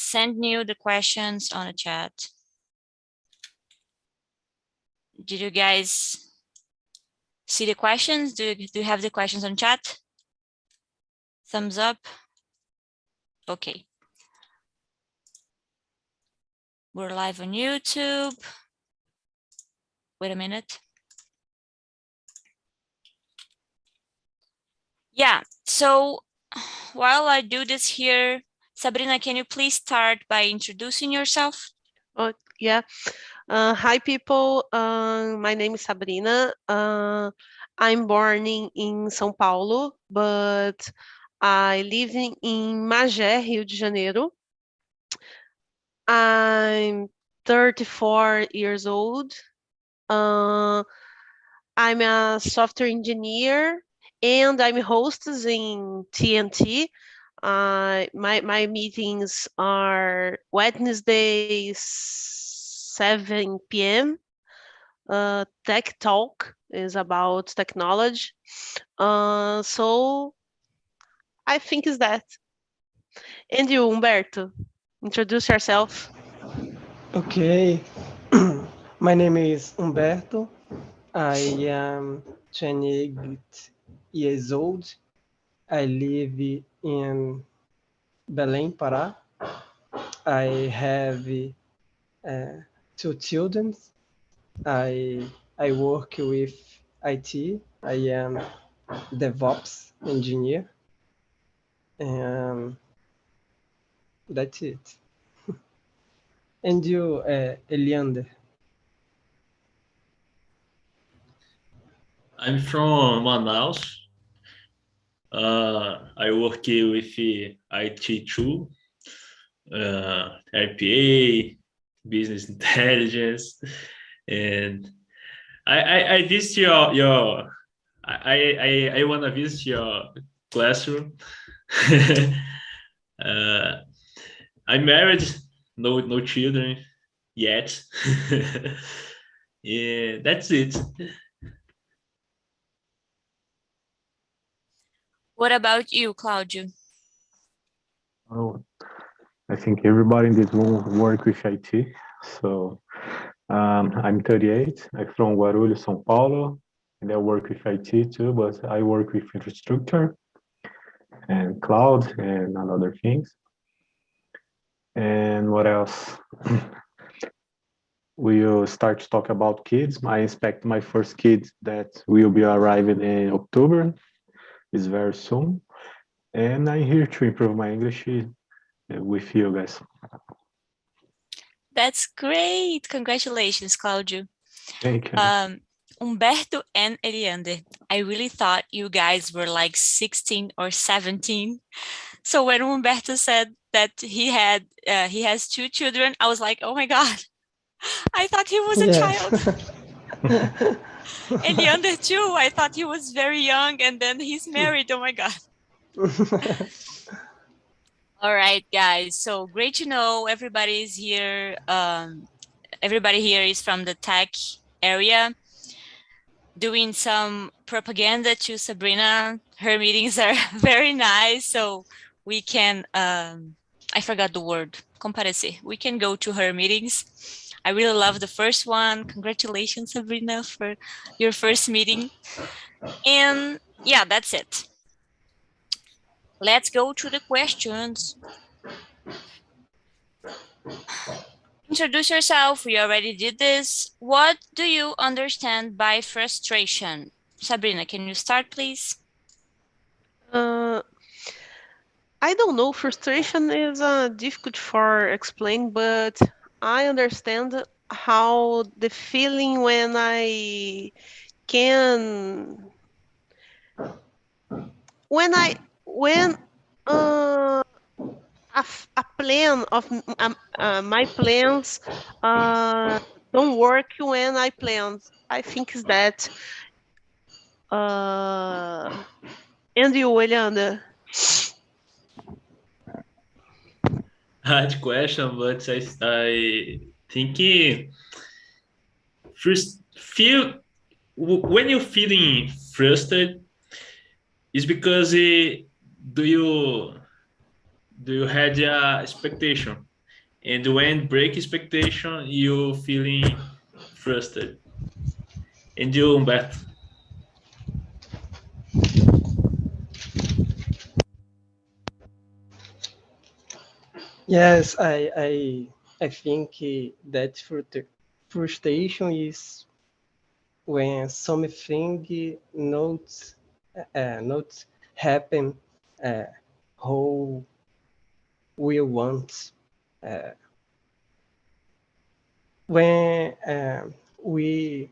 send you the questions on the chat. Did you guys see the questions? Do you have the questions on chat? Thumbs up. Okay. We're live on YouTube. Wait a minute. Yeah, so while I do this here, Sabrina, can you please start by introducing yourself? Oh, yeah. Hi, people. My name is Sabrina. I'm born in São Paulo, but I live in Magé, Rio de Janeiro. I'm 34 years old. I'm a software engineer, and I'm hostess in TNT. My meetings are Wednesdays, 7 p.m. Tech Talk is about technology. So I think is that. And you, Humberto, introduce yourself. Okay. My name is Humberto. I am 28 years old. I live in Belém, Pará. I have 2 children. I work with IT. I am DevOps engineer. And that's it. And you, Eliander? I'm from Manaus. I work with IT too, RPA, business intelligence, and I visit your I want to visit your classroom. I'm married, no children yet. Yeah, that's it. What about you, Claudio? Oh, I think everybody in this room work with IT. So I'm 38. I'm from Guarulhos, São Paulo, and I work with IT too, but I work with infrastructure and cloud and other things. And what else? We will start to talk about kids. I expect my first kid that will be arriving in October. Is very soon. And I'm here to improve my English with you guys. That's great. Congratulations, Claudio. Thank you. Humberto and Eliander, I really thought you guys were like 16 or 17. So when Humberto said that he has 2 children, I was like, oh my God, I thought he was a child. Eliander too, I thought he was very young, and then he's married. Oh my God. All right, guys. So great to know everybody's here. Everybody here is from the tech area. Doing some propaganda to Sabrina. Her meetings are very nice, so we can, I forgot the word, comparecer. We can go to her meetings. I really love the first one. Congratulations, Sabrina, for your first meeting. And yeah, that's it. Let's go to the questions. Introduce yourself. We already did this. What do you understand by frustration? Sabrina, can you start, please? I don't know. Frustration is difficult for explain, but I understand how the feeling when I can when a plan of my plans don't work when I planned. I think is that. And you, Eliana? Hard question, but I think first when you're feeling frustrated, is because do you had a expectation And when break expectation, you feeling frustrated. And you, Humberto? Yes, I think that frustration is when something not happen how we want. Uh, when we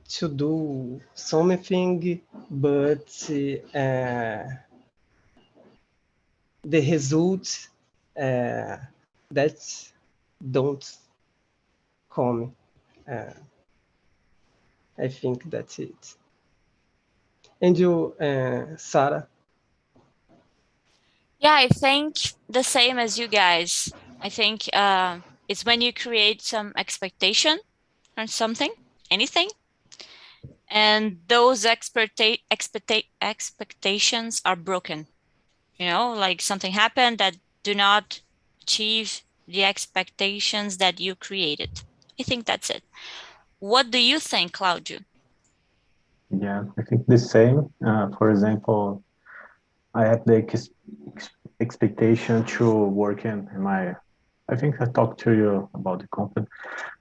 to do something, but the results that don't come. Uh, I think that's it. And you, Sarah? Yeah, I think the same as you guys. I think it's when you create some expectation on something, anything, and those expectations are broken. You know, like something happened that do not achieve the expectations that you created. I think that's it. What do you think, Claudio? Yeah, I think the same. For example, I have the expectation to work in my. I think I talked to you about the company.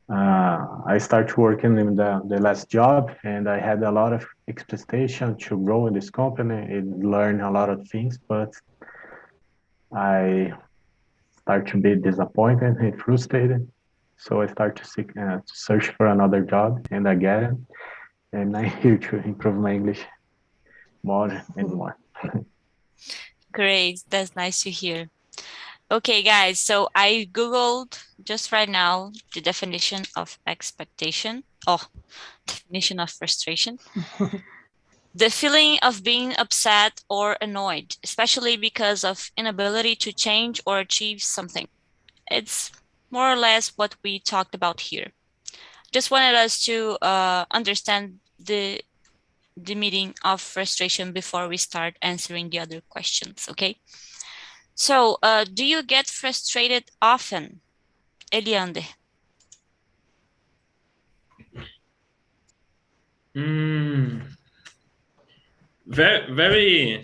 I started working in the last job, and I had a lot of expectation to grow in this company and learn a lot of things. But I start to be disappointed and frustrated. So I start to search for another job, and I get it. And I'm here to improve my English more and more. Great, that's nice to hear. Okay, guys, so I Googled just right now the definition of expectation. Oh, definition of frustration. The feeling of being upset or annoyed, especially because of inability to change or achieve something. It's more or less what we talked about here. Just wanted us to understand the meaning of frustration before we start answering the other questions, okay? So, do you get frustrated often, Eliande? Very,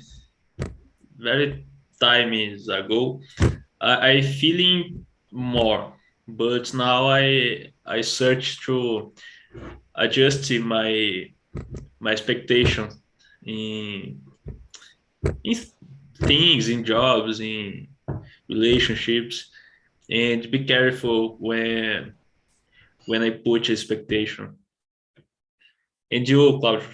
very times ago, I feeling more, but now I search to adjust my expectation in in things, in jobs, in relationships, and be careful when I put expectation. And you, Claudio?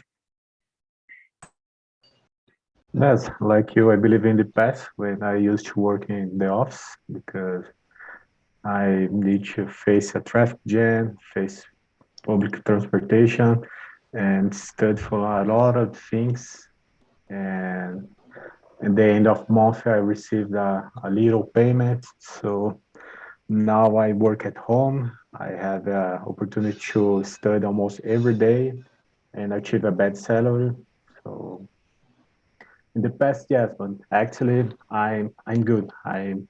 Yes, like you, I believe in the past when I used to work in the office because I need to face a traffic jam, face public transportation, and study for a lot of things. And at the end of month, I received a little payment. So now I work at home. I have the opportunity to study almost every day and achieve a bad salary. So in the past, yes, but actually, I'm good. I'm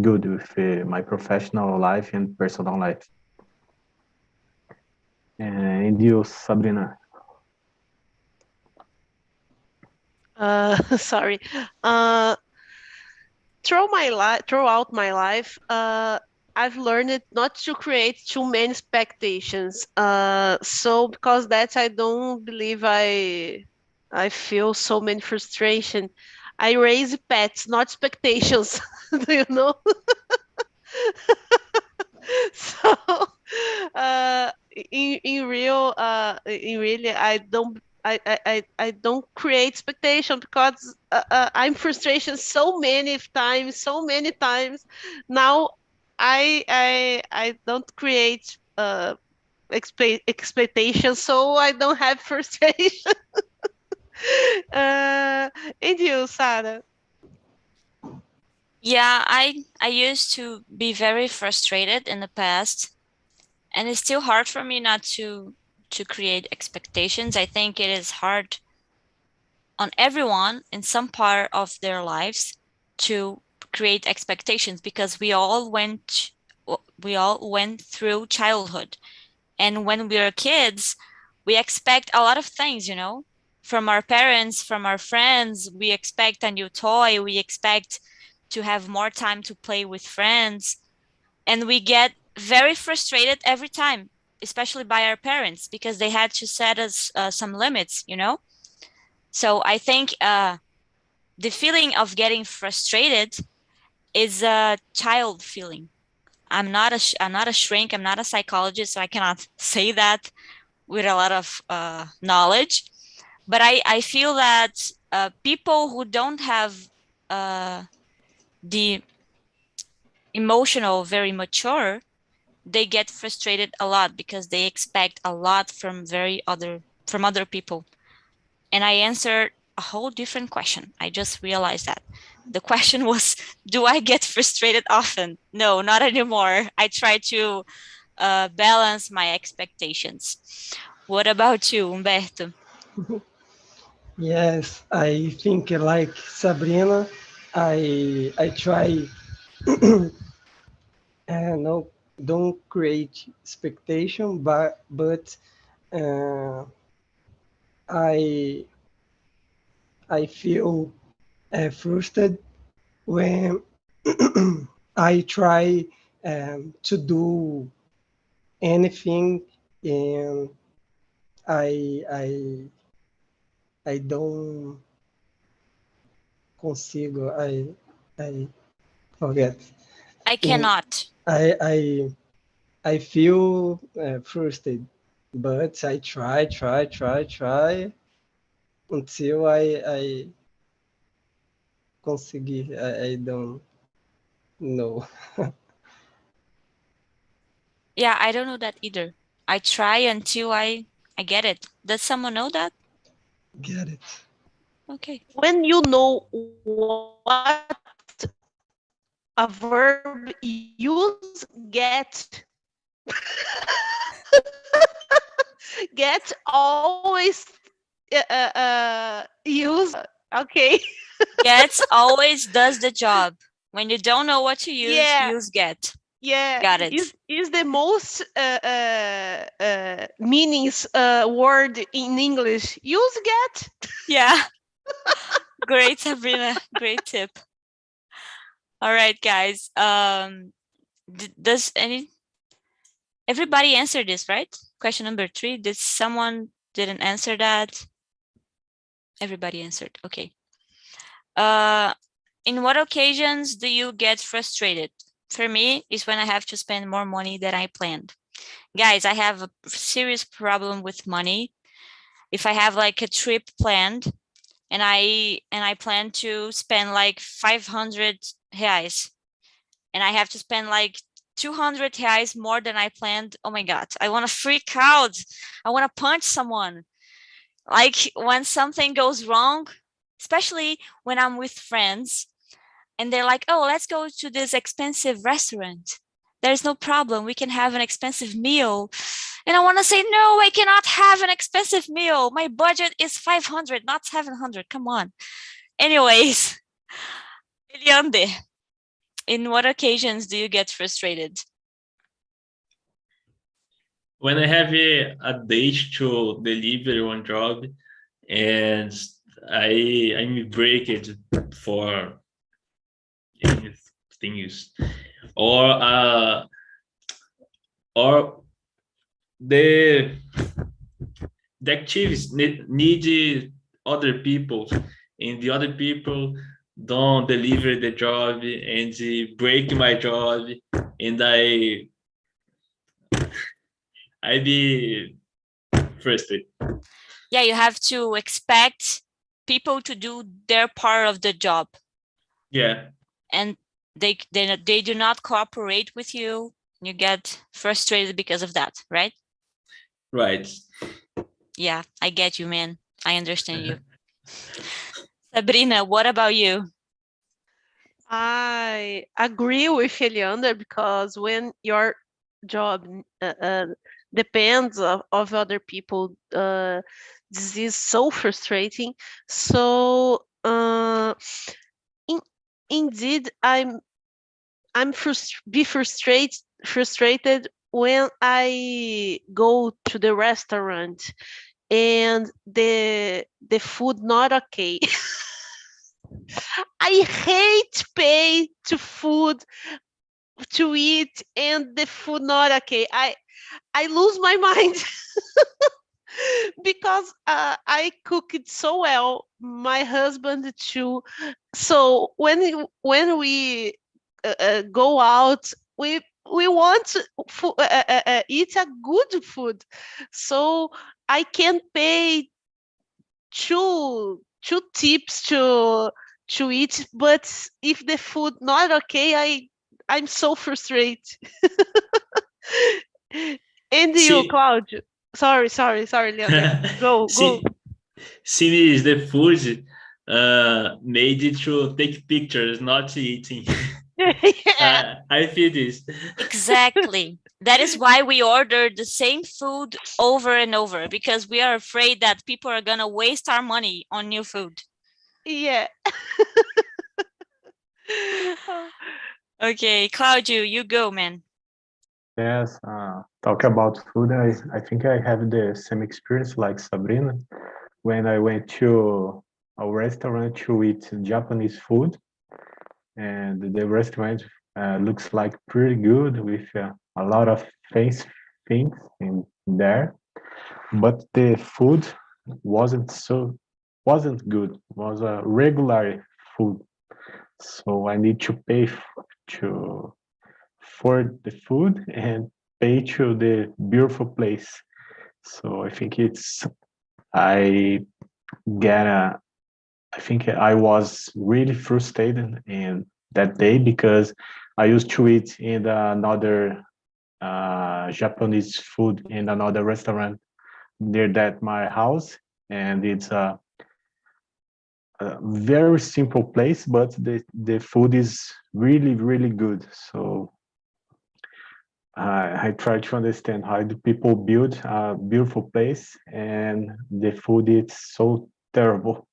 good with my professional life and personal life. And you, Sabrina? Sorry. Uh, throughout my life, I've learned not to create too many expectations. So because that, I don't believe I feel so many frustration. I raise pets, not expectations. Do you know? So, in really, I don't create expectation because I'm frustration so many times. Now, I don't create expectations, so I don't have frustration. uh, and you, Sarah? Yeah, I used to be very frustrated in the past, and it's still hard for me not to create expectations. I think it is hard on everyone in some part of their lives to create expectations, because we all went through childhood. And when we are kids, we expect a lot of things, you know, from our parents, from our friends. We expect a new toy. We expect to have more time to play with friends. And we get very frustrated every time, especially by our parents, because they had to set us some limits, you know? So I think the feeling of getting frustrated is a child feeling. I'm not a shrink. I'm not a psychologist, so I cannot say that with a lot of knowledge. But I feel that people who don't have the emotional very mature, they get frustrated a lot because they expect a lot from other people. And I answered a whole different question. I just realized that. The question was, do I get frustrated often? No, not anymore. I try to balance my expectations. What about you, Humberto? Yes, I think like Sabrina, I try no, don't create expectation, but uh, I I feel frustrated when I try to do anything and I I I don't consigo. I forget. I In, cannot. I feel frustrated, but I try until I conseguir. I don't know. Yeah, I don't know that either. I try until I get it. Does someone know that? Get it. Okay. When you know what a verb use get always use. Okay. Gets always does the job. When you don't know what to use, Yeah. use get. Yeah, Got it. is the most meanings word in English. Use get. Yeah. Great, Sabrina. Great tip. All right, guys. Does everybody answer this, right? Question number 3. Did someone didn't answer that? Everybody answered. Okay. In what occasions do you get frustrated? For me, is when I have to spend more money than I planned. Guys, I have a serious problem with money. If I have like a trip planned and I plan to spend like 500 reais and I have to spend like 200 reais more than I planned, oh my God, I want to freak out. I want to punch someone. Like when something goes wrong, especially when I'm with friends and they're like, oh, let's go to this expensive restaurant. There's no problem. We can have an expensive meal. And I want to say, no, I cannot have an expensive meal. My budget is 500, not 700. Come on. Anyways, Eliande, in what occasions do you get frustrated? When I have a date to deliver one job and I break it for things, or the activities need other people, and the other people don't deliver the job and they break my job, and I be frustrated. Yeah, you have to expect people to do their part of the job. Yeah. And they do not cooperate with you. You get frustrated because of that, right? Right. Yeah, I get you, man. I understand you. Sabrina, what about you? I agree with Eliander because when your job depends of other people, this is so frustrating. So indeed, I'm frustrated when I go to the restaurant and the food not okay. I hate pay to food to eat and the food not okay. I lose my mind because I cook it so well. My husband too. So when we go out, we want to eat a good food. So I can pay two tips to eat, but if the food not okay, I'm so frustrated. And you, See, Claudio? Sorry, Leandro. Go. see, since the food made it to take pictures, not eating. Yeah. I feel this. Exactly. That is why we order the same food over and over, because we are afraid that people are gonna waste our money on new food. Yeah. Okay, Claudio, you go, man. Yes, talk about food. I think I have the same experience like Sabrina when I went to a restaurant to eat Japanese food, and the restaurant looks like pretty good with a lot of fancy things in there, but the food wasn't good. Was a regular food, so I need to pay to for the food and pay to the beautiful place. So I think I get a, I think I was really frustrated in that day because I used to eat in another Japanese food in another restaurant near that my house, and it's a very simple place, but the food is really good. So I try to understand how do people build a beautiful place and the food is so terrible.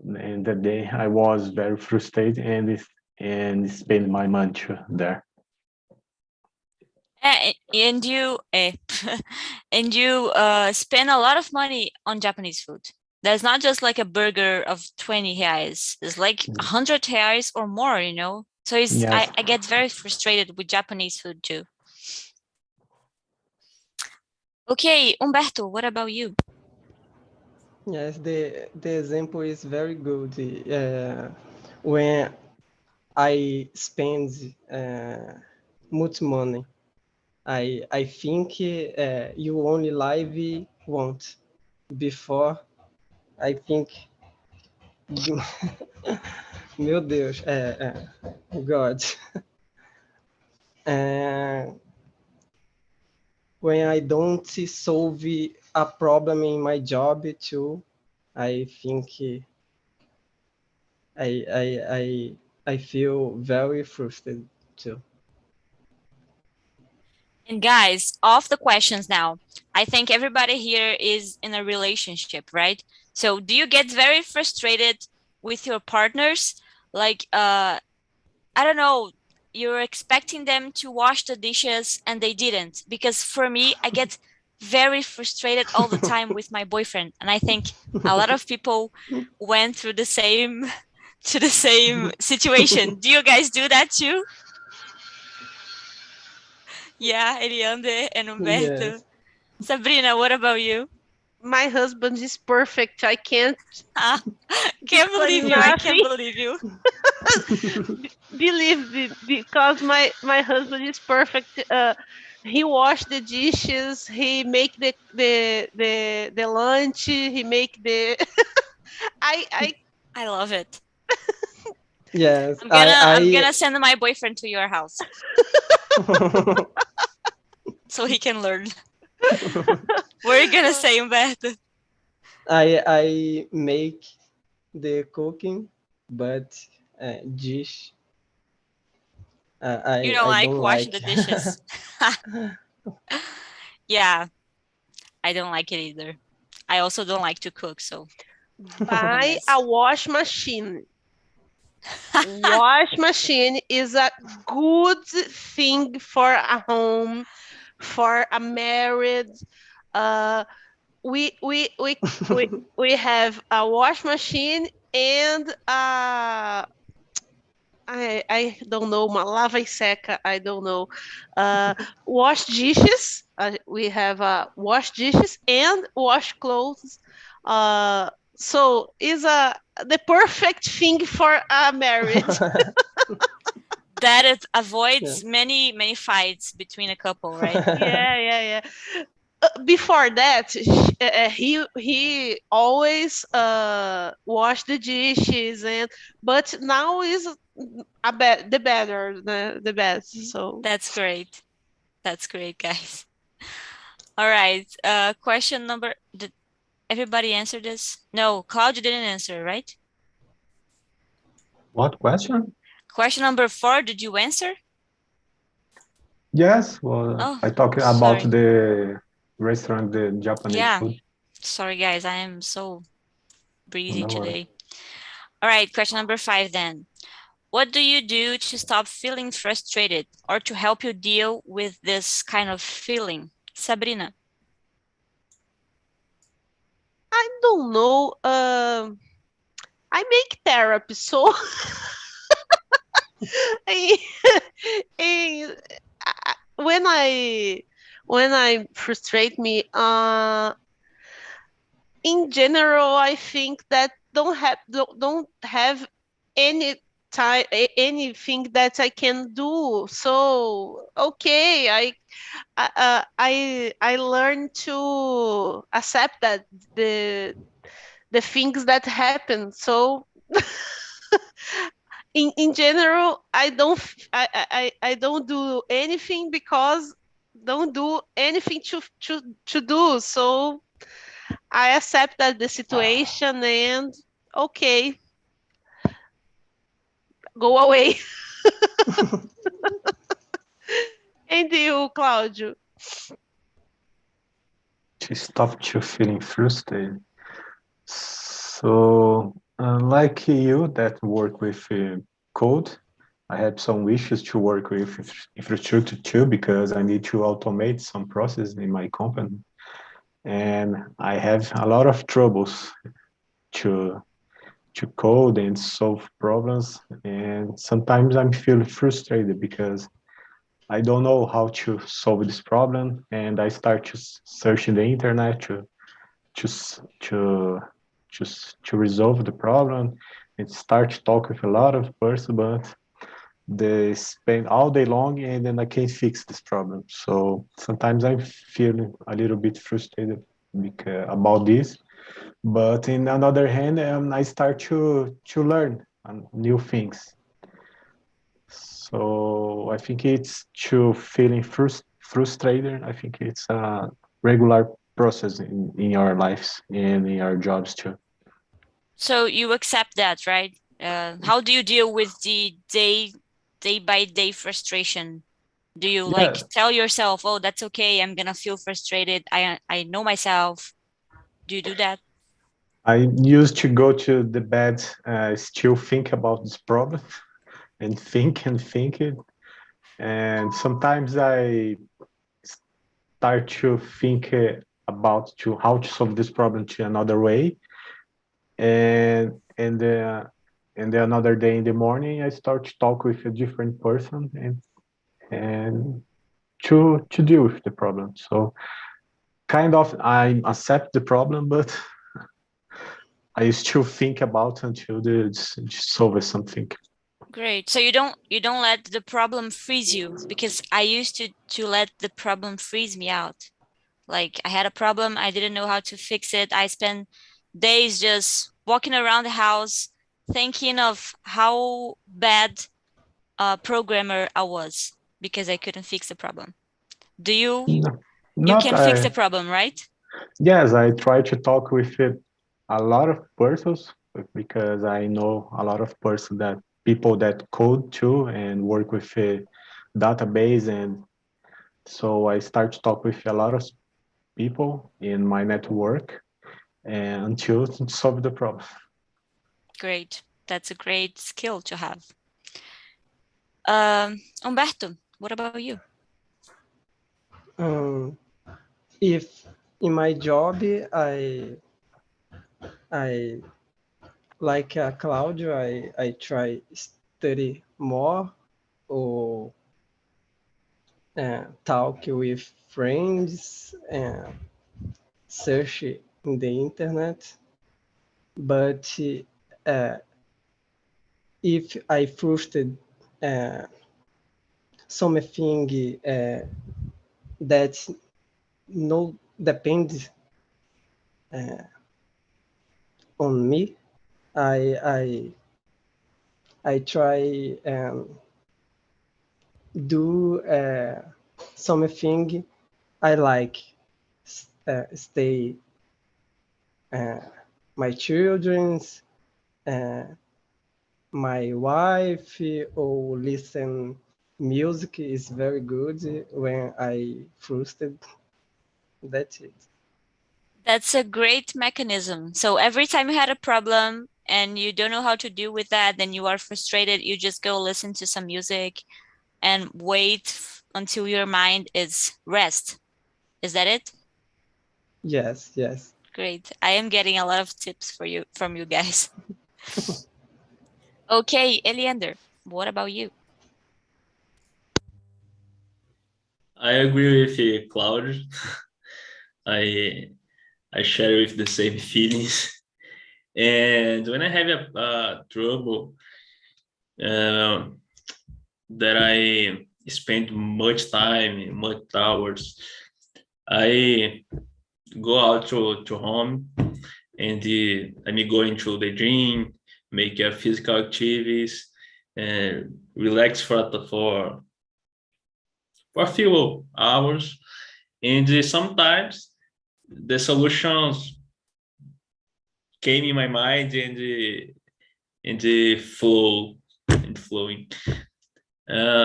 And that day I was very frustrated and spent my money there. And you and you spend a lot of money on Japanese food. That's not just like a burger of 20 reais. It's like 100 reais or more, you know? So Yes. I get very frustrated with Japanese food too. Okay, Humberto, what about you? Yes, the example is very good. When I spend much money, I think you only live once. Before, I think, meu Deus, God. When I don't solve a problem in my job too, I think I feel very frustrated too. And guys, off the questions now. I think everybody here is in a relationship, right? So do you get very frustrated with your partners? Like, I don't know, you're expecting them to wash the dishes and they didn't. Because for me, I get very frustrated all the time with my boyfriend. And I think a lot of people went through the same situation. Do you guys do that too? Yeah, Eliande and Humberto. Yes. Sabrina, what about you? My husband is perfect. I can't Can't believe explain you. I can't nothing. believe you. Believe me, because my husband is perfect. He wash the dishes. He make the lunch. He make the. I I love it. Yes, I'm gonna send my boyfriend to your house so he can learn. What are you gonna say, Humberto? I make the cooking, but dish You don't I like don't washing like. the dishes. Yeah, I don't like it either. I also don't like to cook, so buy yes. a wash machine. Wash machine is a good thing for a home, for a married. Uh, we have a wash machine and I don't know, uma lava e seca, I don't know. Wash dishes. We have wash dishes and wash clothes. So is the perfect thing for a marriage. That it avoids many fights between a couple, right? Yeah. Before that, he always washed the dishes, but now is the better the best. So That's great. That's great, guys. All right. Question number. Did everybody answer this? No, Claudia didn't answer, right? What question? Question number 4. Did you answer? Yes, well, Oh, I talked about sorry. the restaurant, the Japanese Yeah. food. Sorry, guys. I am so breezy No worries. today. All right. Question number 5 then. What do you do to stop feeling frustrated or to help you deal with this kind of feeling? Sabrina. I don't know. I make therapy, so I- when I frustrate me, in general, I think that don't have any time anything that I can do. So okay, I learn to accept that the things that happen. So in general, I don't do anything because don't do anything to do. So I accept that the situation and okay, go away. And you, Claudio? To stop you feeling frustrated. So, like you that work with code, I have some issues to work with infrastructure too because I need to automate some process in my company, and I have a lot of troubles to to code and solve problems, and sometimes I'm feeling frustrated because I don't know how to solve this problem, and I start to search in the internet to to to resolve the problem and start to talk with a lot of person, but they spend all day long and then I can't fix this problem. So sometimes I'm feeling a little bit frustrated about this. But in another hand, I start to learn new things. So I think it's to feeling frustrated. I think it's a regular process in your lives and in our jobs too. So you accept that, right? How do you deal with the day by day frustration? Do you Yeah, like tell yourself, "Oh, that's okay. I'm gonna feel frustrated. I know myself." Do you do that? I used to go to the bed, still think about this problem and think it. And sometimes I start to think about to how to solve this problem to another way. And the another day in the morning, I start to talk with a different person and to deal with the problem. So kind of I accept the problem, but I still think about until the solve something. Great. So you don't let the problem freeze you, because I used to let the problem freeze me out. Like I had a problem, I didn't know how to fix it. I spent days just walking around the house thinking of how bad a programmer I was because I couldn't fix the problem. Do you No, you not can fix the I. problem, right? Yes, I try to talk with a lot of persons because I know a lot of person that people that code too and work with a database, and so I start to talk with a lot of people in my network and until to solve the problem. Great. That's a great skill to have. Humberto, what about you? If in my job I like Claudio, I try study more or talk with friends and search in the internet. But if I frustrated something that no depends on me, I try do something I like. Stay my children's, my wife, or listen music is very good when I frustrated. That's it. That's a great mechanism. So every time you had a problem and you don't know how to deal with that, then you are frustrated, you just go listen to some music and wait until your mind is rest. Is that it? Yes, yes. Great. I am getting a lot of tips for you from you guys. Okay, Eliander, what about you? I agree with you, Claudio. I share with the same feelings. And when I have a trouble that I spend much time, much hours, I go out to home and I'm going to the gym, make physical activities, and relax for a few hours. And sometimes the solutions came in my mind and flowing.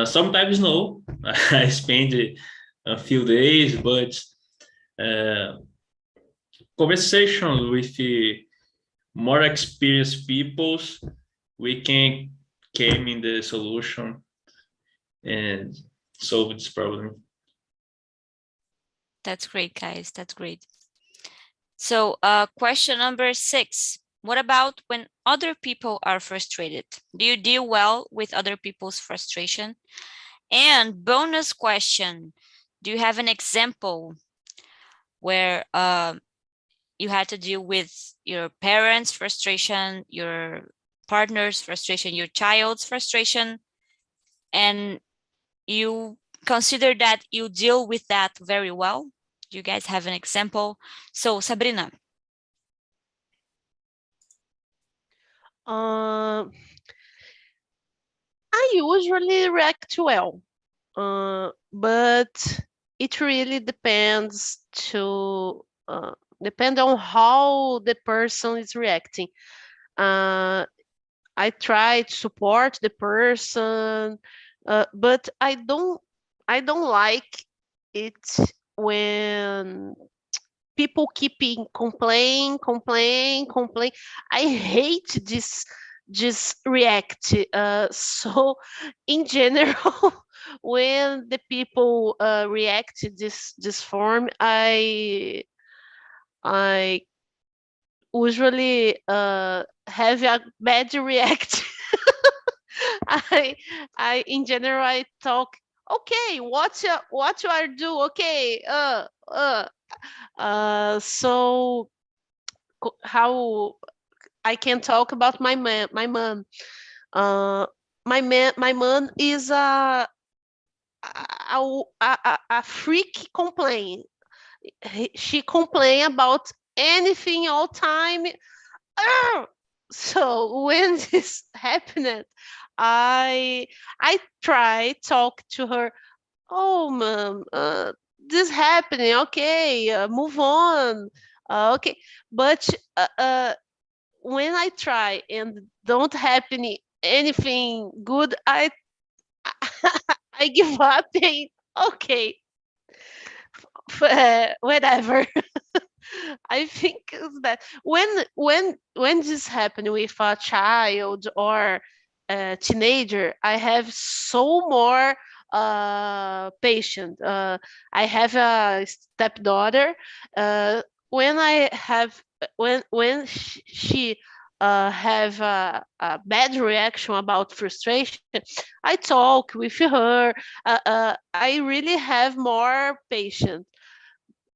Sometimes no, I spend a few days, but conversations with more experienced peoples, we can came in the solution and solve this problem. That's great, guys. That's great. So question number 6. What about when other people are frustrated? Do you deal well with other people's frustration? And bonus question, do you have an example where you had to deal with your parents' frustration, your partner's frustration, your child's frustration, and you consider that you deal with that very well? Do you guys have an example? So, Sabrina. I usually react well, but it really depend on how the person is reacting. I try to support the person, but I don't like it when people keeping complain. I hate this react. So in general, when the people react this form, I usually have a bad react. I in general I talk, okay, what you are do, okay, so how I can talk about my mom. My mom is a freak complain. She complain about anything all time. So when this happened, I try talk to her. Oh, mom, this happening. Okay, move on. Okay, but when I try and don't happen anything good, I I give up. And, okay, whatever. I think is that when this happen with a child or a teenager, I have so more patient. I have a stepdaughter. When I have when she have a bad reaction about frustration, I talk with her. I really have more patience.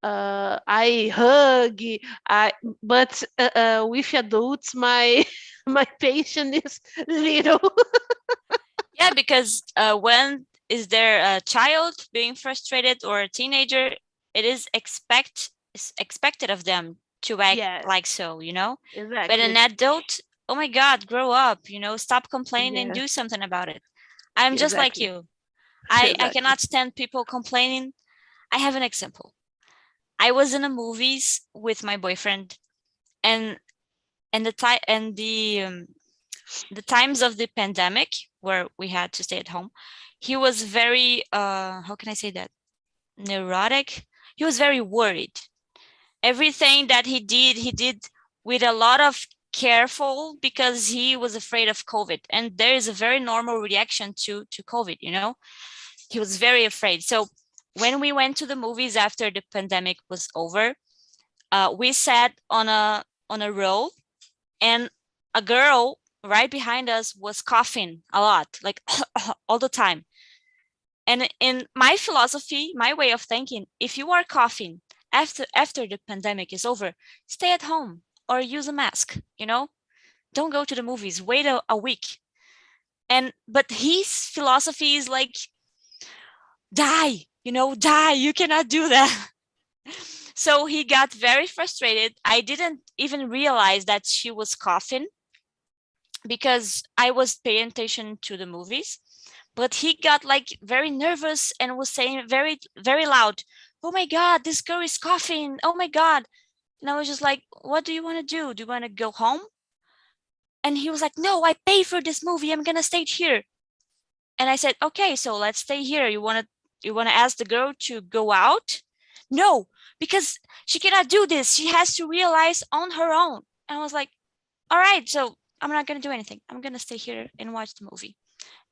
I hug. I but with adults, my my patience is little. Yeah, because when is there a child being frustrated or a teenager, it is expected of them to act Yes, like so, you know. But an exactly. adult, oh my God, grow up, you know, stop complaining and Yeah, do something about it. I'm just like exactly, you. I exactly. cannot stand people complaining. I have an example. I was in a movies with my boyfriend, and the times of the pandemic where we had to stay at home, he was very how can I say that, neurotic. He was very worried. Everything that he did with a lot of careful, because he was afraid of COVID, and there is a very normal reaction to COVID, you know. He was very afraid. So when we went to the movies after the pandemic was over, we sat on a row, and a girl right behind us was coughing a lot, like all the time. And in my philosophy, my way of thinking, if you are coughing after the pandemic is over, stay at home or use a mask, you know? Don't go to the movies, wait a week. And but his philosophy is like, die, you know, die, you cannot do that. So he got very frustrated. I didn't even realize that she was coughing because I was paying attention to the movies. But he got like very nervous and was saying very, very loud, "Oh my God, this girl is coughing. Oh my God." And I was just like, "What do you want to do? Do you want to go home?" And he was like, "No, I pay for this movie. I'm going to stay here." And I said, "Okay, so let's stay here. You want to ask the girl to go out?" "No, because she cannot do this. She has to realize on her own." And I was like, "All right, so I'm not going to do anything. I'm going to stay here and watch the movie."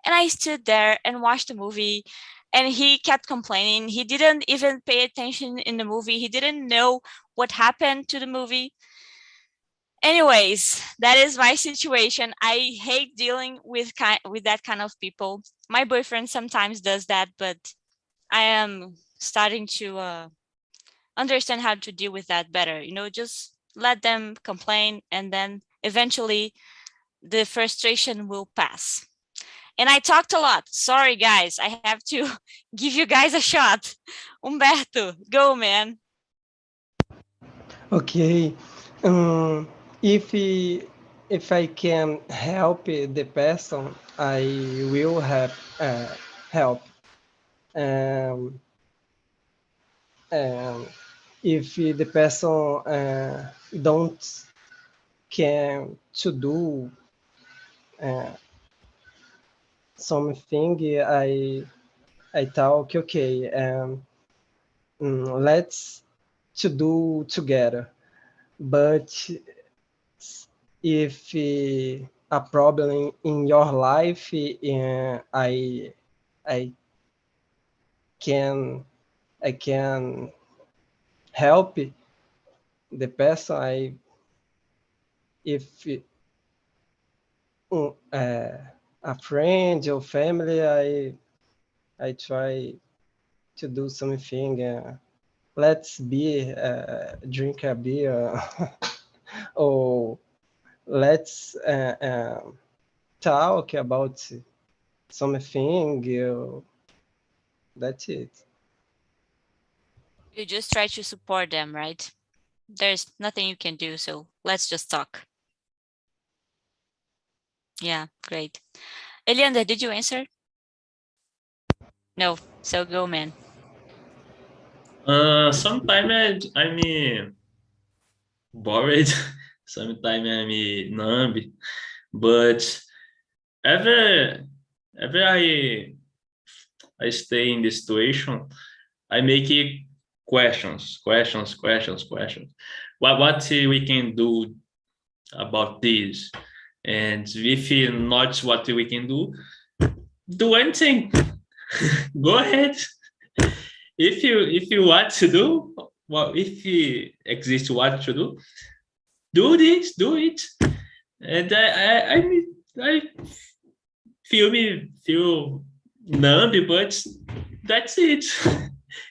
And I stood there and watched the movie, and he kept complaining. He didn't even pay attention in the movie. He didn't know what happened to the movie. Anyways, that is my situation. I hate dealing with that kind of people. My boyfriend sometimes does that, but I am starting to understand how to deal with that better. You know, just let them complain, and then eventually the frustration will pass. And I talked a lot. Sorry, guys. I have to give you guys a shot. Humberto, go, man. Okay. Um, if I can help the person, I will have help. Um, and if the person don't can to do uh, something, I talk okay. Let's to do together. But if a problem in your life, I can I can help the person. If a friend or family, I try to do something. Let's be drink a beer, or let's talk about something. That's it. You just try to support them, right? There's nothing you can do, so let's just talk. Yeah, great. Elianda, did you answer? No, so go, man. Sometimes I'm bored. Sometimes I'm numb. But ever ever I stay in this situation, I make it questions. What we can do about this? And if you not what we can do anything. Go ahead. If you want to do, well, if it exists what to do this, do it. And I feel numb, but that's it.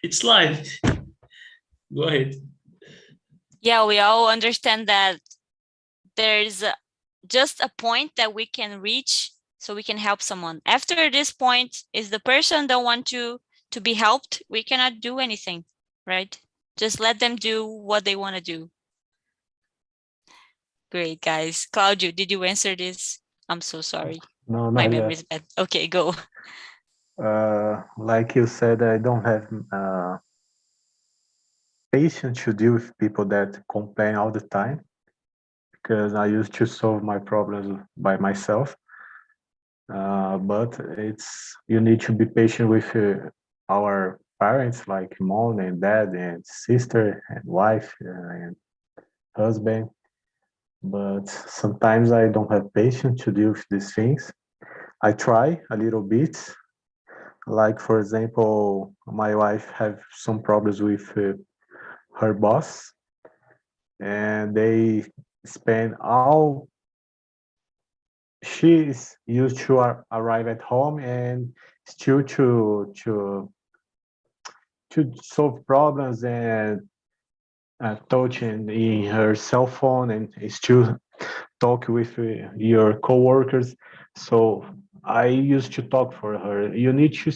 It's life. Go ahead. Yeah, we all understand that there's just a point that we can reach so we can help someone. After this point, if the person don't want to be helped, we cannot do anything, right? Just let them do what they want to do. Great, guys. Claudio, did you answer this? I'm so sorry. No, My not memory yet. is bad. Okay, go. Like you said, I don't have patience to deal with people that complain all the time, because I used to solve my problems by myself. But you need to be patient with our parents, like mom and dad and sister and wife and husband. But sometimes I don't have patience to deal with these things. I try a little bit. Like, for example, my wife have some problems with her boss, and they spend all she is used to arrive at home and still to solve problems and touching in her cell phone and still talk with your coworkers. So I used to talk for her. You need to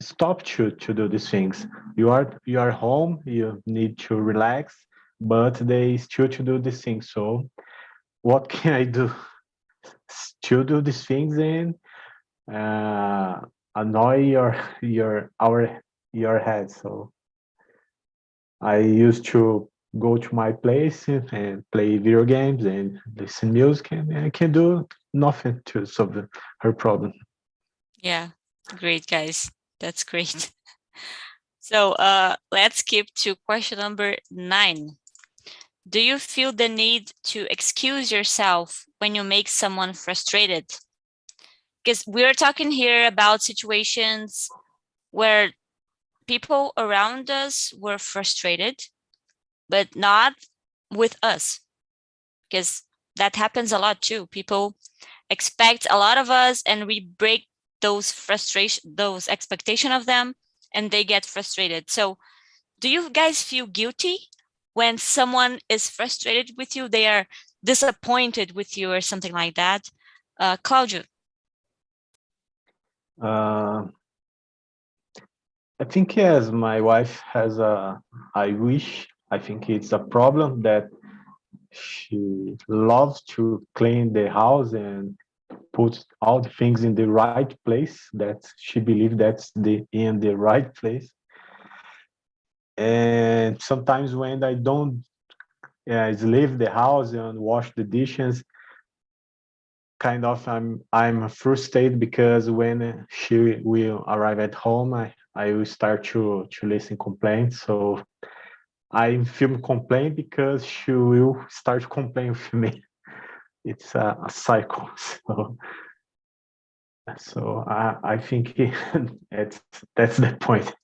stop to do these things. You are home. You need to relax, but they still to do these things. So what can I do? Still do these things and annoy your head. So I used to go to my place and play video games and listen music, and I can do nothing to solve her problem. Yeah, great, guys. That's great. So let's skip to question number 9. Do you feel the need to excuse yourself when you make someone frustrated? Because we're talking here about situations where people around us were frustrated, but not with us, because that happens a lot too. People expect a lot of us and we break those expectation of them, and they get frustrated. So do you guys feel guilty when someone is frustrated with you? They are disappointed with you or something like that? Claudio. I think yes, my wife has I think it's a problem that she loves to clean the house and put all the things in the right place that she believes that's in the right place. And sometimes when I don't leave the house and wash the dishes, kind of I'm frustrated, because when she will arrive at home, I will start to listen complaints. So I feel complaint because she will start complaining with me. It's a cycle. So I think that's the point.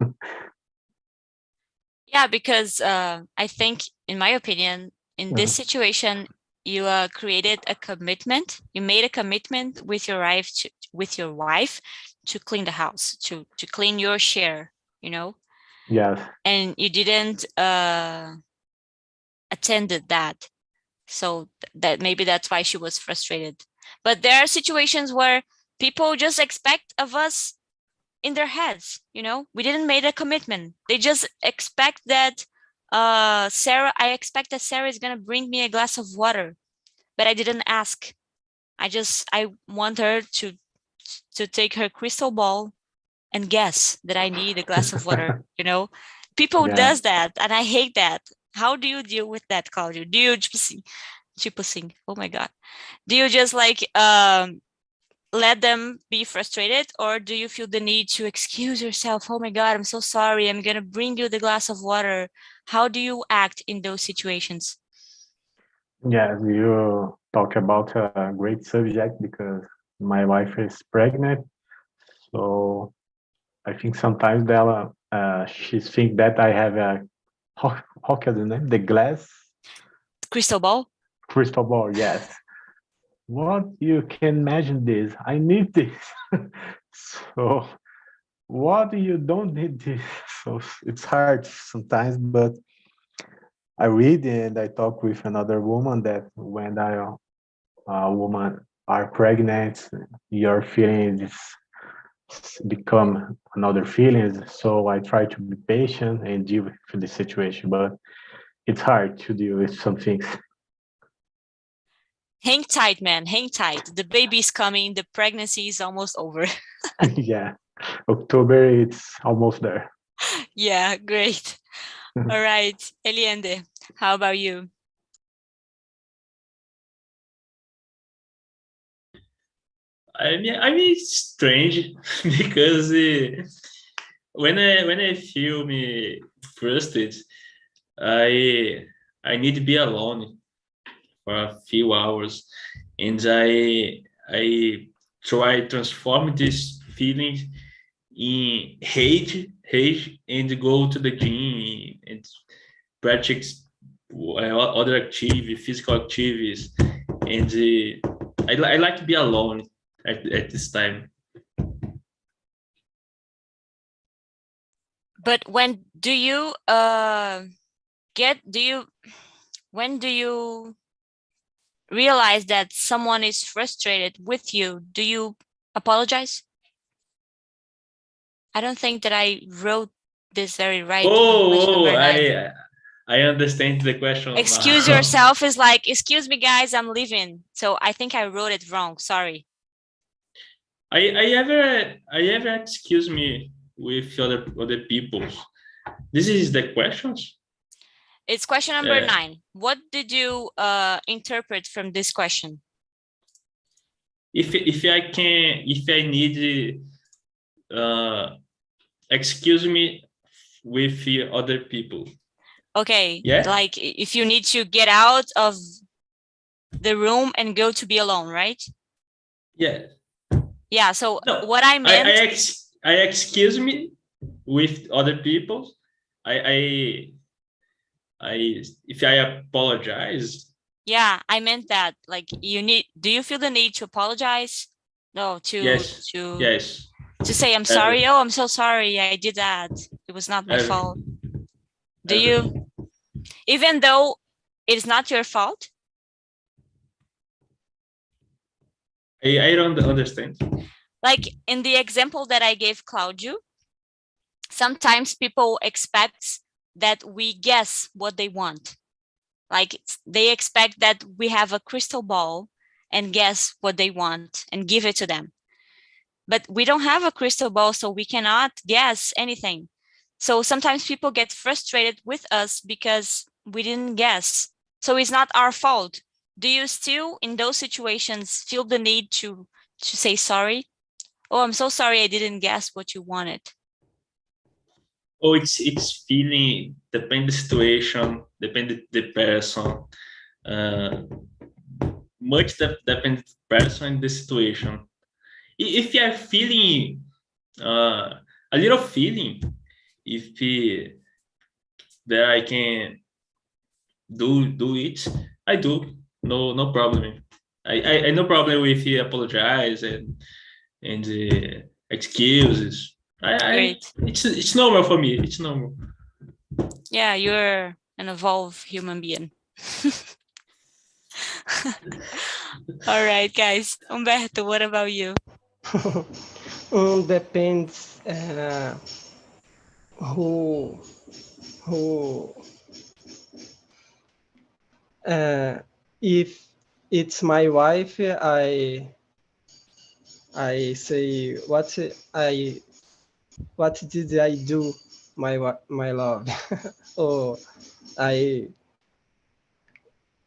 Yeah, because I think, in my opinion, in this situation, you created a commitment. You made a commitment with your wife to clean the house, to clean your share, you know. Yes. And you didn't attended that, so that's why she was frustrated. But there are situations where people just expect of us in their heads, you know. We didn't make a commitment. They just expect that I expect that Sarah is gonna bring me a glass of water, but I didn't ask. I want her to take her crystal ball and guess that I need a glass of water, you know. People does that, and I hate that. How do you deal with that, Claudio? Do you tipo assim, oh my god, do you just like let them be frustrated, or do you feel the need to excuse yourself? Oh my God, I'm so sorry. I'm going to bring you the glass of water. How do you act in those situations? Yes, you talk about a great subject because my wife is pregnant. So I think sometimes Bella, she thinks that I have a, how can the name? The glass Crystal ball? crystal ball, yes. What, you can imagine this? I need this. So what, you don't need this? So it's hard sometimes, but I read and I talk with another woman that when a woman are pregnant, your feelings become another feelings. So I try to be patient and deal with the situation, but it's hard to deal with some things. Hang tight, man. Hang tight. The baby's coming. The pregnancy is almost over. Yeah, October, it's almost there. Yeah, great. All right, Eliende, how about you? I mean, it's strange because when I feel me frustrated, I need to be alone for a few hours, and I try to transform this feeling in hate, and go to the gym and practice other activities, physical activities, and I like to be alone at this time. But when do you when do you realize that someone is frustrated with you? Do you apologize? I don't think that I wrote this very right. Question number 9. I understand the question now. Excuse yourself is like, excuse me, guys, I'm leaving. So I think I wrote it wrong. Sorry. I ever excuse me with other people. This is the questions. It's question number 9. What did you interpret from this question? If I need excuse me with other people. Okay. Yeah. Like if you need to get out of the room and go to be alone, right? Yeah. Yeah. So No, what I meant. I excuse me with other people. I if I apologize. Yeah, I meant that. Like do you feel the need to apologize? No, Yes. To say I'm sorry. Oh, I'm so sorry. I did that. It was not my fault. Do you? Even though it's not your fault? I don't understand. Like in the example that I gave Claudio, sometimes people expect that we guess what they want. Like they expect that we have a crystal ball and guess what they want and give it to them. But we don't have a crystal ball, so we cannot guess anything. So sometimes people get frustrated with us because we didn't guess. So it's not our fault. Do you still, in those situations, feel the need to say sorry? Oh, I'm so sorry I didn't guess what you wanted. Oh, it's feeling, depend the situation, depend the person. Much depend the person and the situation. If you are feeling a little feeling, if that I can do it, I do. No problem. I no problem with apologize and excuses. Great. It's normal for me. It's normal. Yeah, you're an evolved human being. All right, guys. Humberto, what about you? Depends who if it's my wife, I say what did I do, my love? Or I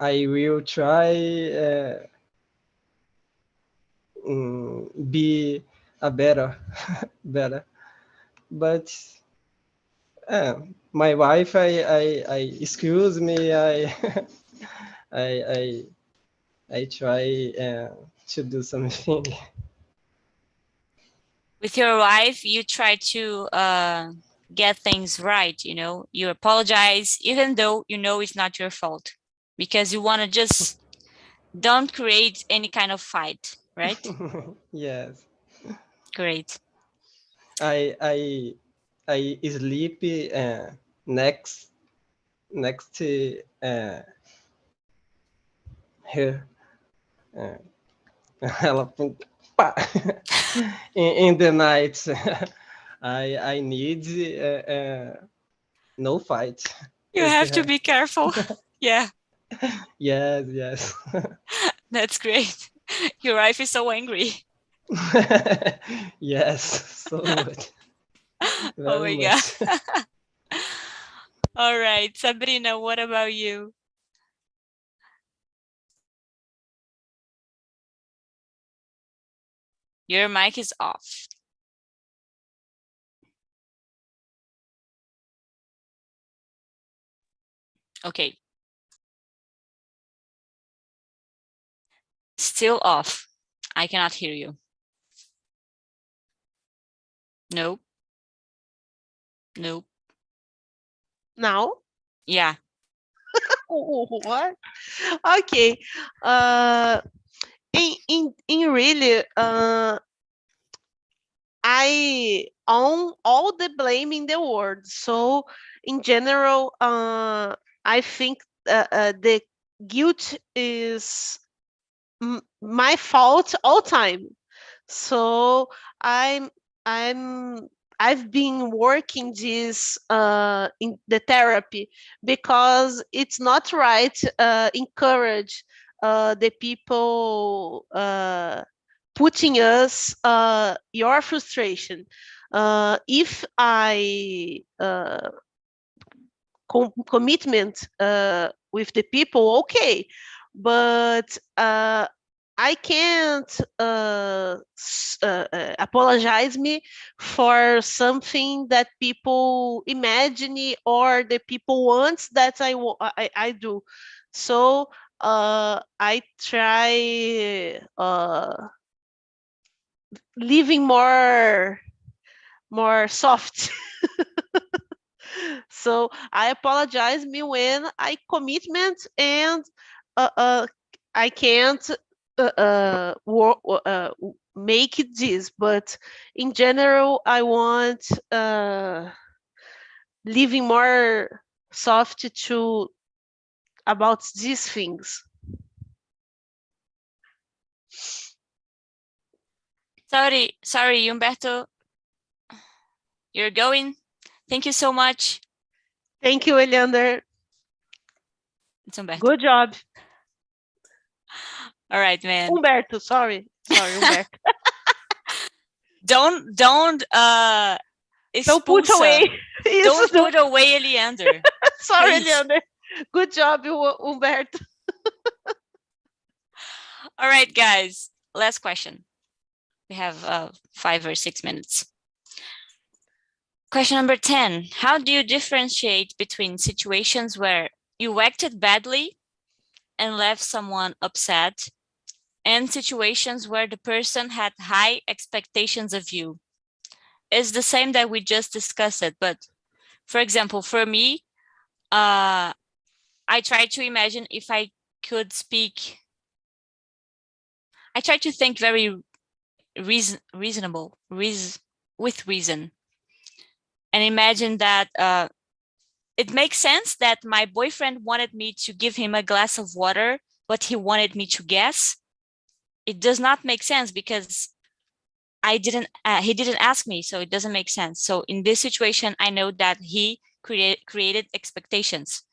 will try be a better. But my wife, I excuse me, I try to do something. With your wife, you try to get things right, you know, you apologize, even though you know it's not your fault, because you want to just don't create any kind of fight, right? Yes. Great. I sleep next to her. Ela pá, in the night. I need no fight. You have to be careful. Yeah, Yes. that's great. Your wife is so angry. Yes, so much. Oh Very my much. God. All right, Sabrina, what about you? Your mic is off. Okay. Still off. I cannot hear you. Nope. Nope. Now? Yeah. What? Okay. In really, I own all the blame in the world. So in general, I think the guilt is my fault all time. So I'm I'm I've been working this in the therapy, because it's not right encourage the people putting us your frustration. If I commitment with the people, okay, but I can't apologize me for something that people imagine or the people want that I do. So I try living more soft. So I apologize me when I commitment and I can't make it this. But in general, I want living more soft to about these things. Sorry, Humberto. You're going. Thank you so much. Thank you, Eliander. It's Humberto. Good job. All right, man. Humberto, sorry, Humberto. Don't Don't put expulsa. away. Don't put away Eliander. Sorry, Please. Eliander. Good job, Humberto. All right, guys. Last question. We have 5 or 6 minutes. Question number 10. How do you differentiate between situations where you acted badly and left someone upset, and situations where the person had high expectations of you? It's the same that we just discussed it, but for example, for me, I try to imagine if I could speak. I try to think very reasonable, with reason, and imagine that it makes sense that my boyfriend wanted me to give him a glass of water, but he wanted me to guess. It does not make sense because he didn't ask me, so it doesn't make sense. So in this situation, I know that he created expectations.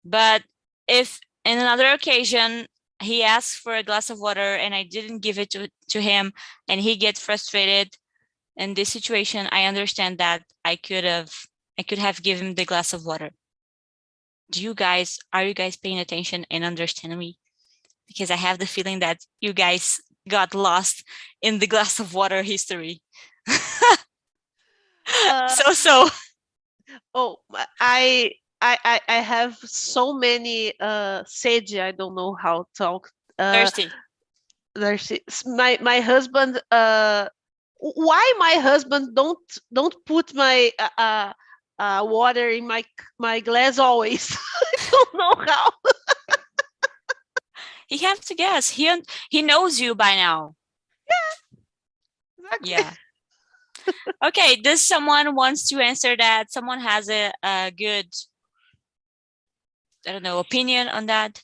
But if in another occasion he asks for a glass of water and I didn't give it to him and he gets frustrated, in this situation, I understand that I could have given him the glass of water. Are you guys paying attention and understanding me? Because I have the feeling that you guys got lost in the glass of water history. So. Oh, I have so many sede. I don't know how to talk. Thirsty. My husband. Why my husband don't put my water in my glass always? I don't know how. He has to guess. He knows you by now. Exactly. Yeah. Okay, does someone wants to answer that? Someone has a good, I don't know, opinion on that?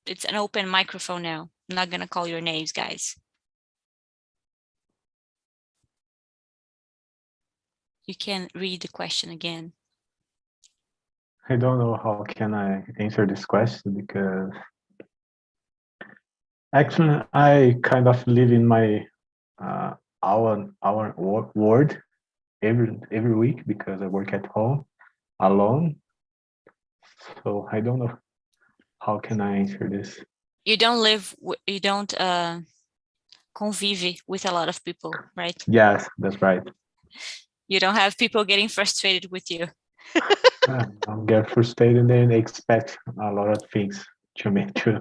It's an open microphone now. I'm not gonna call your names, guys. You can read the question again. I don't know how can I answer this question because actually I kind of live in my our world every week because I work at home alone. So I don't know how can I answer this. You don't you don't convive with a lot of people, right? Yes, that's right. You don't have people getting frustrated with you. I'll get frustrated and expect a lot of things to me too.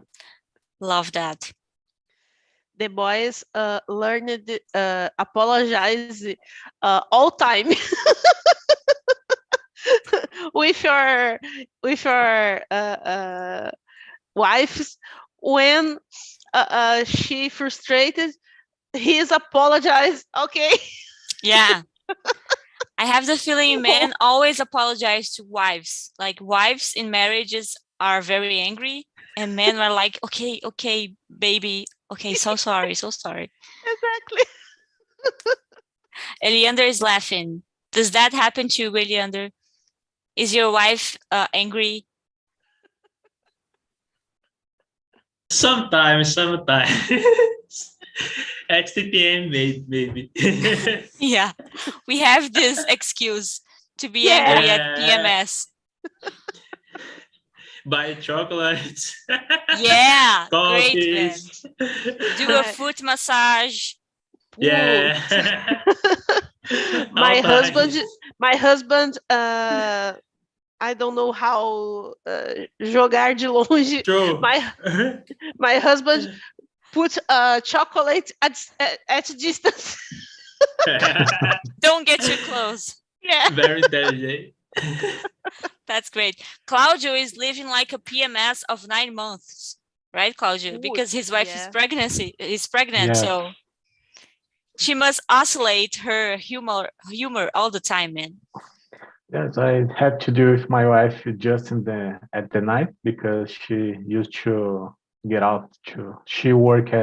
Love that. The boys learned apologize all time with your wives when she frustrated. He's apologized. Okay. Yeah. I have the feeling men always apologize to wives. Like wives in marriages are very angry and men are like, okay, baby. Okay, so sorry. Exactly. Eliander is laughing. Does that happen to you, Eliander? Is your wife angry? Sometimes. At CPM, maybe. Yeah, we have this excuse to be Yeah. angry at PMS. Buy chocolates. Yeah, great, man. Coffees. Do a foot massage. Yeah. my All husband time. my husband I don't know how jogar de longe. True. My husband put chocolate at distance. Don't get too close. Yeah. Very intelligent. That's great. Claudio is living like a PMS of 9 months, right, Claudio? Because his wife is pregnant, Yeah. so she must oscillate her humor all the time, man. Yes, I had to do with my wife just at the night because she used to get out she work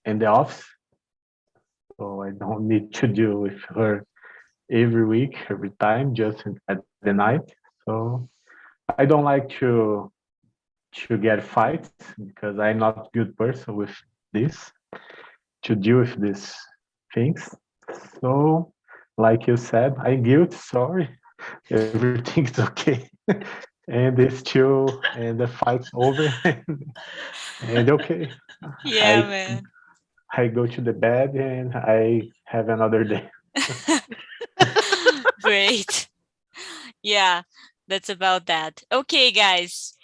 in the office, so I don't need to deal with her every week, every time, just at the night. So I don't like to get fights because I'm not a good person with this to deal with these things. So, like you said, I'm guilty. Sorry, everything's okay, and the fight's over, and okay. Yeah, man. I go to the bed and I have another day. Great. Yeah, that's about that. Okay, guys.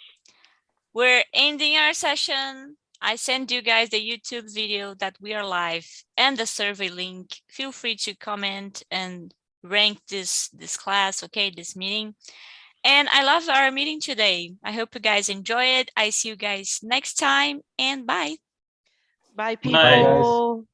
We're ending our session. I sent you guys the YouTube video that we are live and the survey link. Feel free to comment and rank this class, okay, this meeting. And I love our meeting today. I hope you guys enjoy it. I see you guys next time and bye. Bye, Bye, people. guys.